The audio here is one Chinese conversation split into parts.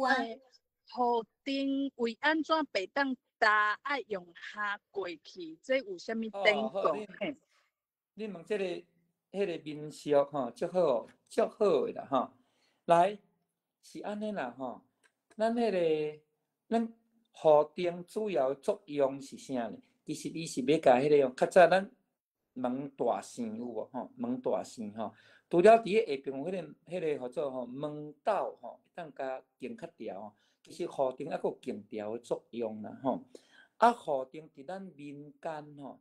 啊。河顶为安怎袂当搭爱用下过去？这有啥物典好，故？嘿，恁问这个迄个民俗吼，足好，足好的啦吼。来是安尼啦吼，咱迄个咱河顶主要作用是啥呢？其实伊是要甲迄个较早咱门大扇有无吼？门大扇吼，除了伫个下边有迄个号做吼门斗吼，当甲镜较调吼。其实河顶还佫有镜调的作用啦吼。啊，河顶伫咱民间吼，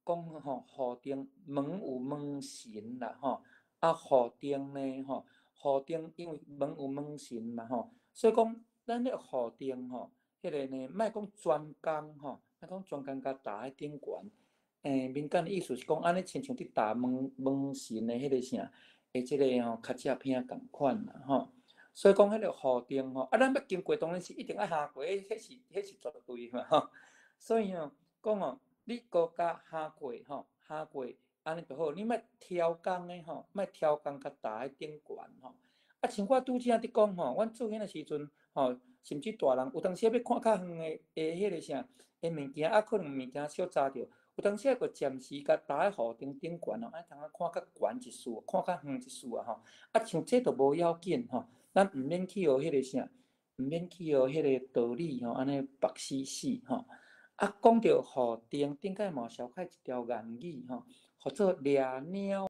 讲吼河顶门有门神啦吼，啊河顶呢吼，河顶因为门有门神嘛吼，所以讲咱迄个河顶吼，迄个呢，莫讲专工吼，莫讲专工甲搭喺顶悬。民间的意思是讲，安尼亲像伫搭门神的迄个啥，即个吼较食片共款啦吼。所以讲，迄个河顶吼，咱要经过当然是一定要下过，迄是绝对嘛吼。所以讲你高甲下过吼，下过安尼就好，你莫挑工的吼，莫挑工甲搭喺顶悬吼。啊，像我拄则伫讲吼，阮做囡仔时阵吼，甚至大人有当时要看较远的迄个啥的物件，啊，可能物件小早着。有当时个暂时甲搭喺河顶顶悬哦，通看较悬一丝，看较远一丝啊吼。啊，像这都无要紧吼，咱毋免去学迄个啥，毋免去学迄个道理吼，安尼白死死吼。啊，讲到河顶，顶界嘛小开一条谚语吼，叫做掠猫。